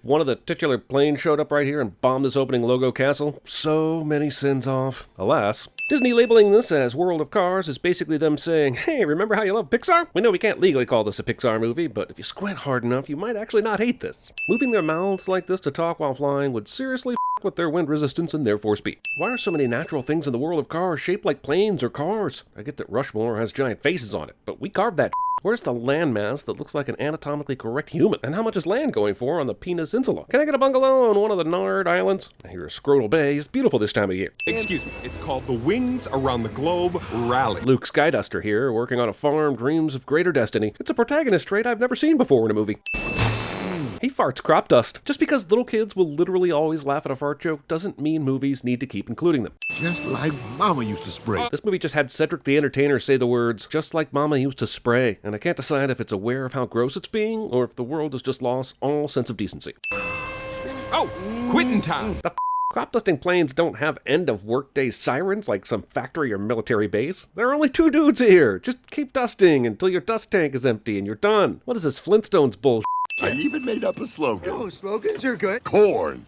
one of the titular planes showed up right here and bombed this opening logo castle, so many sins off. Alas, Disney labeling this as World of Cars is basically them saying, hey, remember how you love Pixar? We know we can't legally call this a Pixar movie, but if you squint hard enough, you might actually not hate this. Moving their mouths like this to talk while flying would seriously with their wind resistance and therefore speed. Why are so many natural things in the world of cars shaped like planes or cars? I get that Rushmore has giant faces on it, but we carved that. Where's the landmass that looks like an anatomically correct human? And how much is land going for on the Penis Insula? Can I get a bungalow on one of the Nard Islands? I hear Scrotal Bay is beautiful this time of year. Excuse me, it's called the Wings Around the Globe Rally. Luke Skyduster here, working on a farm, dreams of greater destiny. It's a protagonist trait I've never seen before in a movie. He farts crop dust. Just because little kids will literally always laugh at a fart joke doesn't mean movies need to keep including them. Just like Mama used to spray. This movie just had Cedric the Entertainer say the words, just like Mama used to spray, and I can't decide if it's aware of how gross it's being, or if the world has just lost all sense of decency. Oh, quitting time. The crop dusting planes don't have end-of-workday sirens like some factory or military base. There are only 2 dudes here. Just keep dusting until your dust tank is empty and you're done. What is this Flintstones bullshit? I even made up a slogan. Oh, slogans are good. Corn.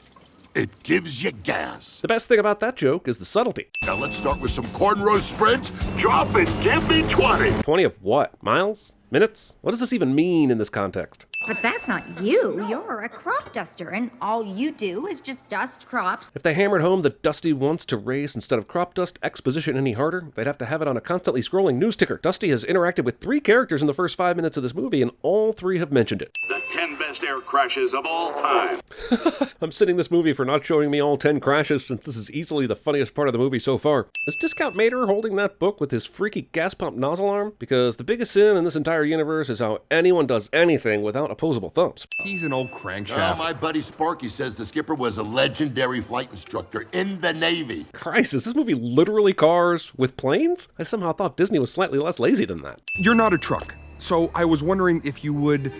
It gives you gas. The best thing about that joke is the subtlety. Now let's start with some corn roast spreads. Drop it. Give me 20. 20 of what? Miles? Minutes? What does this even mean in this context? But that's not you. You're a crop duster, and all you do is just dust crops. If they hammered home that Dusty wants to race instead of crop dust exposition any harder, they'd have to have it on a constantly scrolling news ticker. Dusty has interacted with 3 characters in the first 5 minutes of this movie, and all 3 have mentioned it. The 10 best air crashes of all time. I'm sitting this movie for not showing me all 10 crashes, since this is easily the funniest part of the movie so far. Is Discount Mater holding that book with his freaky gas pump nozzle arm? Because the biggest sin in this entire universe is how anyone does anything without opposable thumbs. He's an old crankshaft. My buddy Sparky says the skipper was a legendary flight instructor in the Navy. Christ, is this movie literally cars with planes? I somehow thought Disney was slightly less lazy than that. You're not a truck, so I was wondering if you would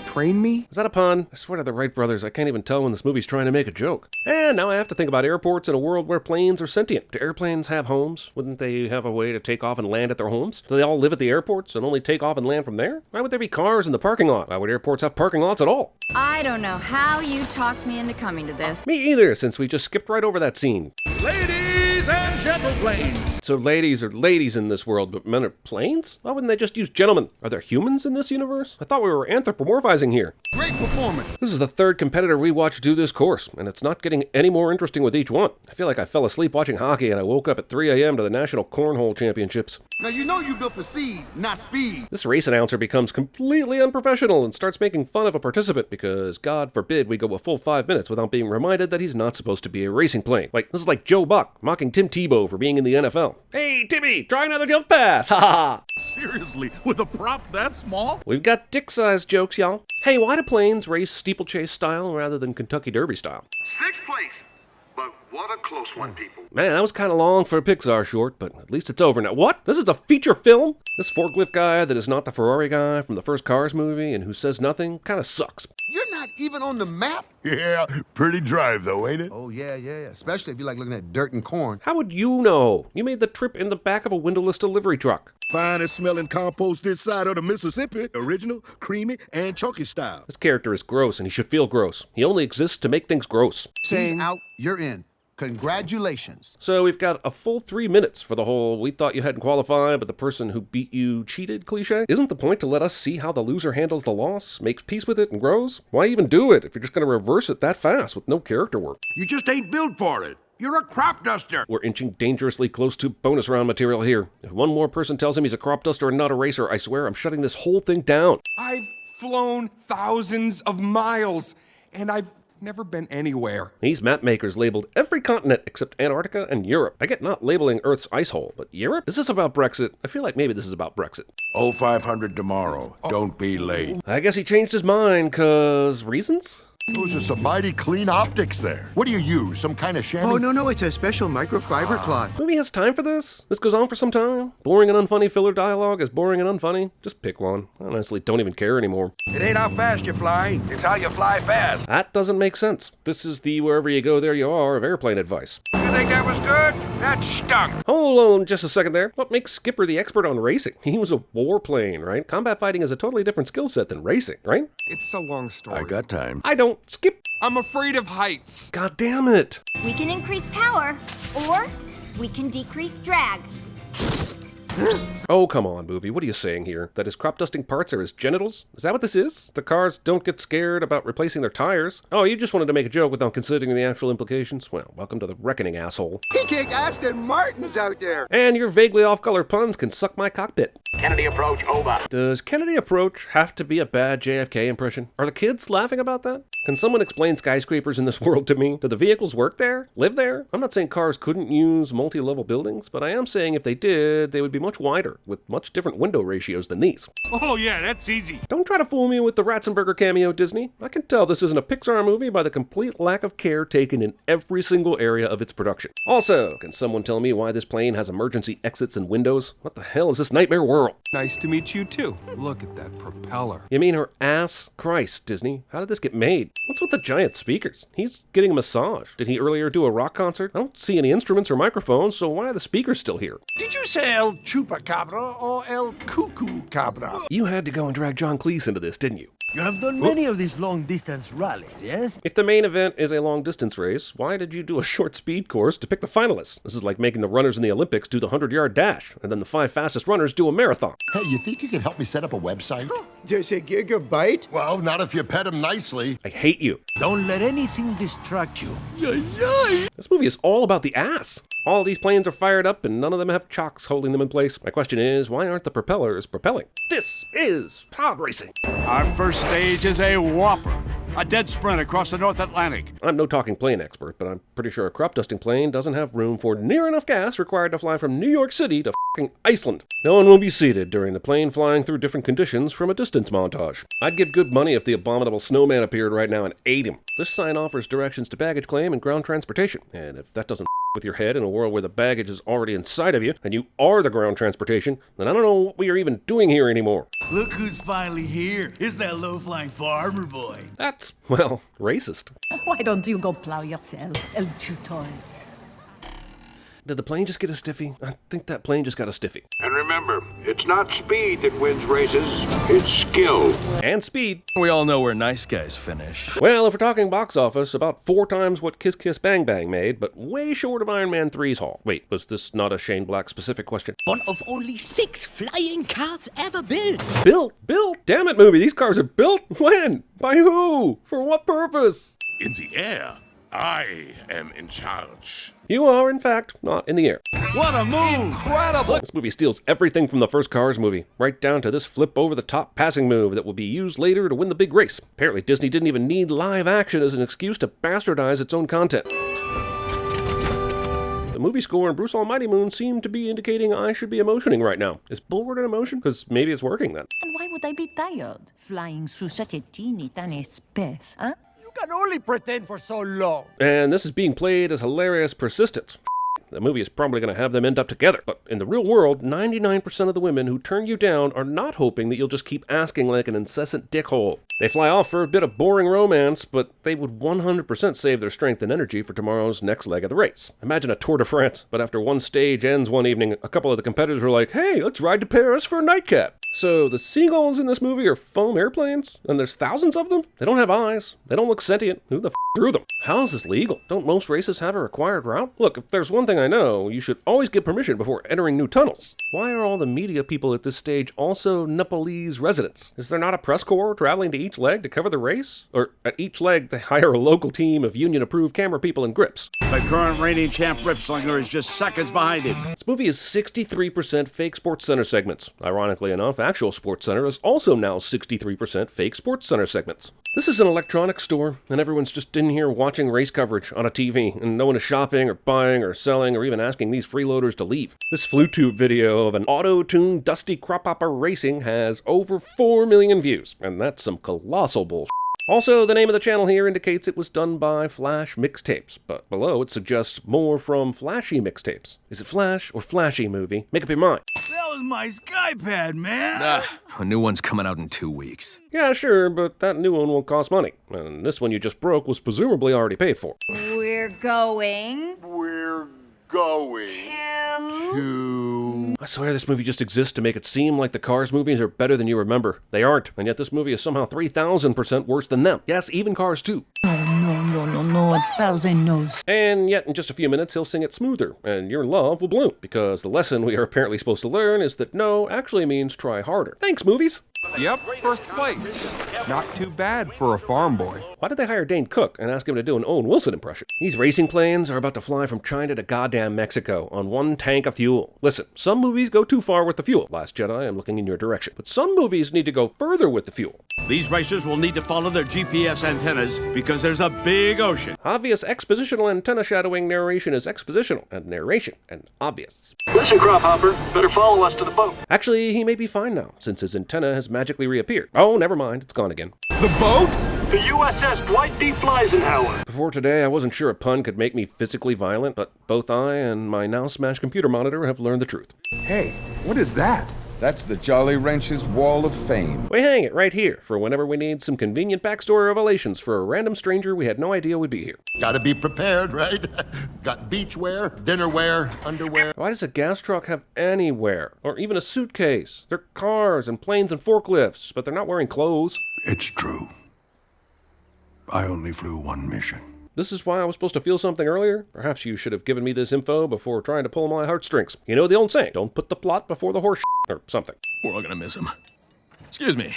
train me? Is that a pun? I swear to the Wright brothers, I can't even tell when this movie's trying to make a joke. And now I have to think about airports in a world where planes are sentient. Do airplanes have homes? Wouldn't they have a way to take off and land at their homes? Do they all live at the airports and only take off and land from there? Why would there be cars in the parking lot? Why would airports have parking lots at all? I don't know how you talked me into coming to this. Me either, since we just skipped right over that scene. Ladies and gentlemen. So ladies are ladies in this world, but men are planes? Why wouldn't they just use gentlemen? Are there humans in this universe? I thought we were anthropomorphizing here. Great performance. This is the 3rd competitor we watched do this course, and it's not getting any more interesting with each one. I feel like I fell asleep watching hockey and I woke up at 3 a.m. to the National Cornhole Championships. Now you know you built for seed, not speed. This race announcer becomes completely unprofessional and starts making fun of a participant because, God forbid, we go a full 5 minutes without being reminded that he's not supposed to be a racing plane. Like, this is like Joe Buck mocking Tim Tebow for being in the NFL. Hey, Timmy, try another jump pass, ha ha ha. Seriously, with a prop that small? We've got dick-sized jokes, y'all. Hey, why do planes race steeplechase style rather than Kentucky Derby style? 6th place. But what a close one, people. Man, that was kind of long for a Pixar short, but at least it's over now. What? This is a feature film? This forklift guy that is not the Ferrari guy from the first Cars movie and who says nothing kind of sucks. You're not even on the map? Yeah, pretty drive though, ain't it? Oh, yeah. Especially if you like looking at dirt and corn. How would you know? You made the trip in the back of a windowless delivery truck. Finest smelling compost this side of the Mississippi. Original, creamy, and chunky style. This character is gross and he should feel gross. He only exists to make things gross. He's out, you're in. Congratulations. So we've got a full 3 minutes for the whole "we thought you hadn't qualified, but the person who beat you cheated" cliche. Isn't the point to let us see how the loser handles the loss, makes peace with it, and grows? Why even do it if you're just going to reverse it that fast with no character work? You just ain't built for it. You're a crop duster. We're inching dangerously close to bonus round material here. If one more person tells him he's a crop duster and not a racer, I swear I'm shutting this whole thing down. I've flown thousands of miles, and I've never been anywhere. These map makers labeled every continent except Antarctica and Europe. I get not labeling Earth's ice hole, but Europe? Is this about Brexit? I feel like maybe this is about Brexit. 0500 tomorrow. Don't be late. I guess he changed his mind, 'cause reasons? Those are some mighty clean optics there. What do you use? Some kind of chamois? Oh, no, it's a special microfiber cloth. Movie has time for this? This goes on for some time? Boring and unfunny filler dialogue is boring and unfunny? Just pick one. I honestly don't even care anymore. It ain't how fast you fly. It's how you fly fast. That doesn't make sense. This is the wherever you go, there you are of airplane advice. You think that was good? That stunk. Hold on just a second there. What makes Skipper the expert on racing? He was a warplane, right? Combat fighting is a totally different skill set than racing, right? It's a long story. I got time. I don't. Skip. I'm afraid of heights. God damn it. We can increase power, or we can decrease drag. Oh, come on, movie. What are you saying here? That his crop dusting parts are his genitals? Is that what this is? The cars don't get scared about replacing their tires? Oh, you just wanted to make a joke without considering the actual implications? Well, welcome to the reckoning, asshole. He kicked Aston Martins out there. And your vaguely off-color puns can suck my cockpit. Kennedy approach over. Does Kennedy approach have to be a bad JFK impression? Are the kids laughing about that? Can someone explain skyscrapers in this world to me? Do the vehicles work there? Live there? I'm not saying cars couldn't use multi-level buildings, but I am saying if they did, they would be much wider, with much different window ratios than these. Oh yeah, that's easy. Don't try to fool me with the Ratzenberger cameo, Disney. I can tell this isn't a Pixar movie by the complete lack of care taken in every single area of its production. Also, can someone tell me why this plane has emergency exits and windows? What the hell is this nightmare world? Nice to meet you too. Look at that propeller. You mean her ass? Christ, Disney. How did this get made? What's with the giant speakers? He's getting a massage. Did he earlier do a rock concert? I don't see any instruments or microphones, so why are the speakers still here? Did you say El Chupacabra or El Cuckoo Cabra? You had to go and drag John Cleese into this, didn't you? You have done many of these long-distance rallies, yes? If the main event is a long-distance race, why did you do a short speed course to pick the finalists? This is like making the runners in the Olympics do the 100-yard dash, and then the 5 fastest runners do a marathon. Hey, you think you could help me set up a website? There's a gigabyte. Well, not if you pet him nicely. I hate you. Don't let anything distract you. This movie is all about the ass. All these planes are fired up and none of them have chocks holding them in place. My question is, why aren't the propellers propelling? This is pod racing. Our first stage is a whopper. A dead sprint across the North Atlantic. I'm no talking plane expert, but I'm pretty sure a crop dusting plane doesn't have room for near enough gas required to fly from New York City to f***ing Iceland. No one will be seated during the plane flying through different conditions from a distance montage. I'd give good money if the abominable snowman appeared right now and ate him. This sign offers directions to baggage claim and ground transportation, and if that doesn't with your head in a world where the baggage is already inside of you and you are the ground transportation, then I don't know what we are even doing here anymore. Look who's finally here. It's that low-flying farmer boy. That's, well, racist. Why don't you go plow yourself, El Chutoy? Did the plane just get a stiffy? I think that plane just got a stiffy. And remember, it's not speed that wins races, it's skill. And speed. We all know where nice guys finish. Well, if we're talking box office, about 4 times what Kiss Kiss Bang Bang made, but way short of Iron Man 3's haul. Wait, was this not a Shane Black specific question? One of only 6 flying cars ever built. Built? Damn it, movie, these cars are built? When? By who? For what purpose? In the air, I am in charge. You are, in fact, not in the air. What a move! Incredible! This movie steals everything from the first Cars movie, right down to this flip-over-the-top passing move that will be used later to win the big race. Apparently, Disney didn't even need live action as an excuse to bastardize its own content. The movie score and Bruce Almighty Moon seem to be indicating I should be emotioning right now. Is Bullward an emotion? Because maybe it's working then. And why would I be tired? Flying through such a teeny tiny space, huh? You can only pretend for so long. And this is being played as hilarious persistence. The movie is probably going to have them end up together. But in the real world, 99% of the women who turn you down are not hoping that you'll just keep asking like an incessant dickhole. They fly off for a bit of boring romance, but they would 100% save their strength and energy for tomorrow's next leg of the race. Imagine a Tour de France, but after one stage ends one evening, a couple of the competitors were like, hey, let's ride to Paris for a nightcap. So the seagulls in this movie are foam airplanes? And there's thousands of them? They don't have eyes. They don't look sentient. Who the f*** threw them? How is this legal? Don't most races have a required route? Look, if there's one thing I know, you should always get permission before entering new tunnels. Why are all the media people at this stage also Nepalese residents? Is there not a press corps traveling to each leg to cover the race? Or at each leg they hire a local team of union-approved camera people and grips? The current reigning champ Ripslinger is just seconds behind him. This movie is 63% fake SportsCenter segments. Ironically enough, actual SportsCenter is also now 63% fake SportsCenter segments. This is an electronics store, and everyone's just in here watching race coverage on a TV, and no one is shopping or buying or selling or even asking these freeloaders to leave. This FluTube video of an auto-tuned dusty crop hopper racing has over 4 million views, and that's some colossal bullshit. Also, the name of the channel here indicates it was done by Flash Mixtapes, but below it suggests more from Flashy Mixtapes. Is it Flash or Flashy movie? Make up your mind. That was my Skypad, man. A new one's coming out in 2 weeks. Yeah, sure, but that new one won't cost money. And this one you just broke was presumably already paid for. We're going. going? I swear this movie just exists to make it seem like the Cars movies are better than you remember. They aren't, and yet this movie is somehow 3,000% worse than them. Yes, even Cars 2. No, 1,000 no's. And yet, in just a few minutes, he'll sing it smoother, and your love will bloom, because the lesson we are apparently supposed to learn is that no actually means try harder. Thanks, movies! Yep, first place. Not too bad for a farm boy. Why did they hire Dane Cook and ask him to do an Owen Wilson impression? These racing planes are about to fly from China to goddamn Mexico on one tank of fuel. Listen, some movies go too far with the fuel. Last Jedi, I'm looking in your direction. But some movies need to go further with the fuel. These racers will need to follow their GPS antennas because there's a big ocean. Obvious expositional antenna shadowing narration is expositional, and narration and obvious. Listen, Crop Hopper, better follow us to the boat. Actually, he may be fine now, since his antenna has magically reappeared. Oh, never mind, it's gone again. The boat? The USS Dwight D. Eisenhower. Before today, I wasn't sure a pun could make me physically violent, but both I and my now-smashed computer monitor have learned the truth. Hey, what is that? That's the Jolly Ranch's Wall of Fame. We hang it right here for whenever we need some convenient backstory revelations for a random stranger we had no idea would be here. Gotta be prepared, right? Got beachwear, dinnerwear, underwear. Why does a gas truck have anywhere? Or even a suitcase? They're cars and planes and forklifts, but they're not wearing clothes. It's true. I only flew one mission. This is why I was supposed to feel something earlier? Perhaps you should have given me this info before trying to pull my heartstrings. You know the old saying, don't put the plot before the horse or something. We're all gonna miss him. Excuse me.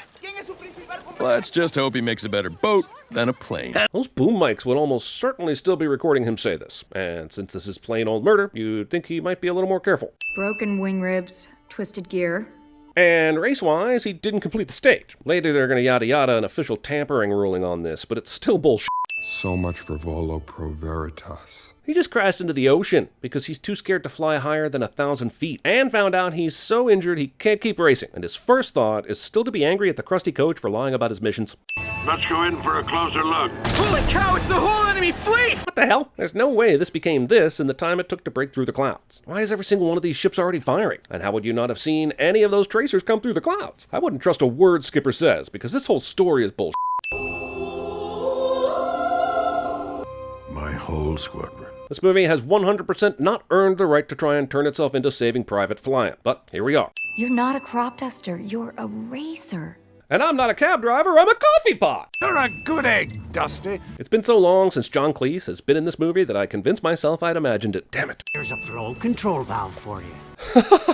Let's just hope he makes a better boat than a plane. Those boom mics would almost certainly still be recording him say this. And since this is plain old murder, you'd think he might be a little more careful. Broken wing ribs, twisted gear. And race-wise, he didn't complete the stage. Later they're gonna yada yada an official tampering ruling on this, but it's still bullshit. So much for Volo Pro Veritas. He just crashed into the ocean because he's too scared to fly higher than 1,000 feet and found out he's so injured he can't keep racing. And his first thought is still to be angry at the crusty coach for lying about his missions. Let's go in for a closer look. Holy cow, it's the whole enemy fleet! What the hell? There's no way this became this in the time it took to break through the clouds. Why is every single one of these ships already firing? And how would you not have seen any of those tracers come through the clouds? I wouldn't trust a word Skipper says because this whole story is bullshit. My whole squadron. This movie has 100% not earned the right to try and turn itself into Saving Private Flying, but here we are. You're not a crop duster, you're a racer. And I'm not a cab driver, I'm a coffee pot! You're a good egg, Dusty. It's been so long since John Cleese has been in this movie that I convinced myself I'd imagined it. Damn it. Here's a flow control valve for you.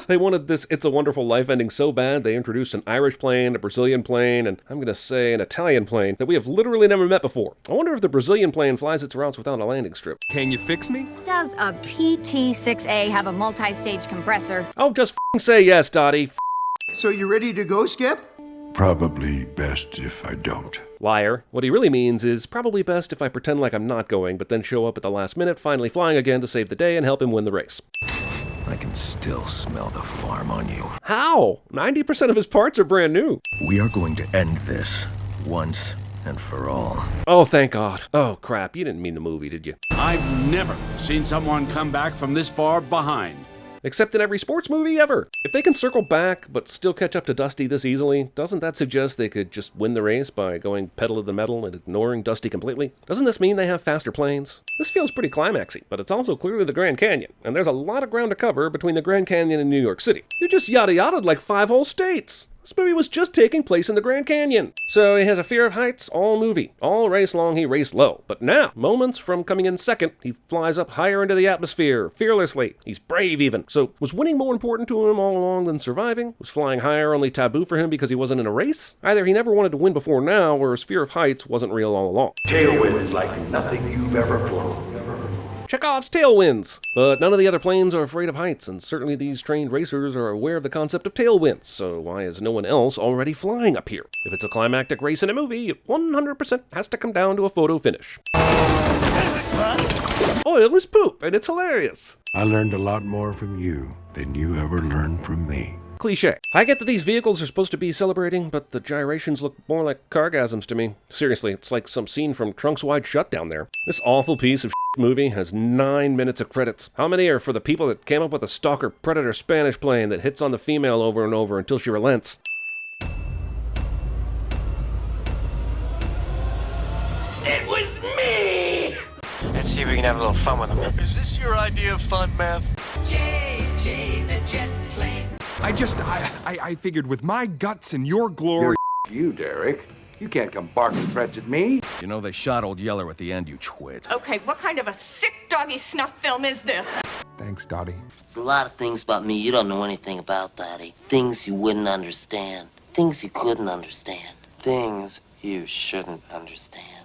They wanted this It's a Wonderful Life ending so bad they introduced an Irish plane, a Brazilian plane, and I'm gonna say an Italian plane that we have literally never met before. I wonder if the Brazilian plane flies its routes without a landing strip. Can you fix me? Does a PT-6A have a multi-stage compressor? Oh, just f***ing say yes, Dottie. So you ready to go, Skip? Probably best if I don't. Liar. What he really means is probably best if I pretend like I'm not going, but then show up at the last minute, finally flying again to save the day and help him win the race. I can still smell the farm on you. How? 90% of his parts are brand new. We are going to end this once and for all. Oh, thank God. Oh, crap. You didn't mean the movie, did you? I've never seen someone come back from this far behind. Except in every sports movie ever. If they can circle back but still catch up to Dusty this easily, doesn't that suggest they could just win the race by going pedal to the metal and ignoring Dusty completely? Doesn't this mean they have faster planes? This feels pretty climaxy, but it's also clearly the Grand Canyon, and there's a lot of ground to cover between the Grand Canyon and New York City. You just yada-yada'd like 5 whole states. This movie was just taking place in the Grand Canyon. So he has a fear of heights all movie. All race long he raced low. But now, moments from coming in second, he flies up higher into the atmosphere, fearlessly. He's brave even. So was winning more important to him all along than surviving? Was flying higher only taboo for him because he wasn't in a race? Either he never wanted to win before now, or his fear of heights wasn't real all along. Tailwind is like nothing you've ever flown. Chekhov's tailwinds! But none of the other planes are afraid of heights, and certainly these trained racers are aware of the concept of tailwinds, so why is no one else already flying up here? If it's a climactic race in a movie, it 100% has to come down to a photo finish. Oil is poop, and it's hilarious. I learned a lot more from you than you ever learned from me. Cliche. I get that these vehicles are supposed to be celebrating, but the gyrations look more like cargasms to me. Seriously, it's like some scene from Trunks Wide Shut down there. This awful piece of movie has 9 minutes of credits. How many are for the people that came up with a stalker predator Spanish plane that hits on the female over and over until she relents? It was me! Let's see if we can have a little fun with him. Is this your idea of fun, man? JJ the jet plane. I figured with my guts and your glory. You, Derek. You can't come barking threats at me. You know, they shot old Yeller at the end, you twit. Okay, what kind of a sick doggy snuff film is this? Thanks, Dottie. There's a lot of things about me you don't know anything about, Daddy. Things you wouldn't understand. Things you couldn't understand. Things you shouldn't understand.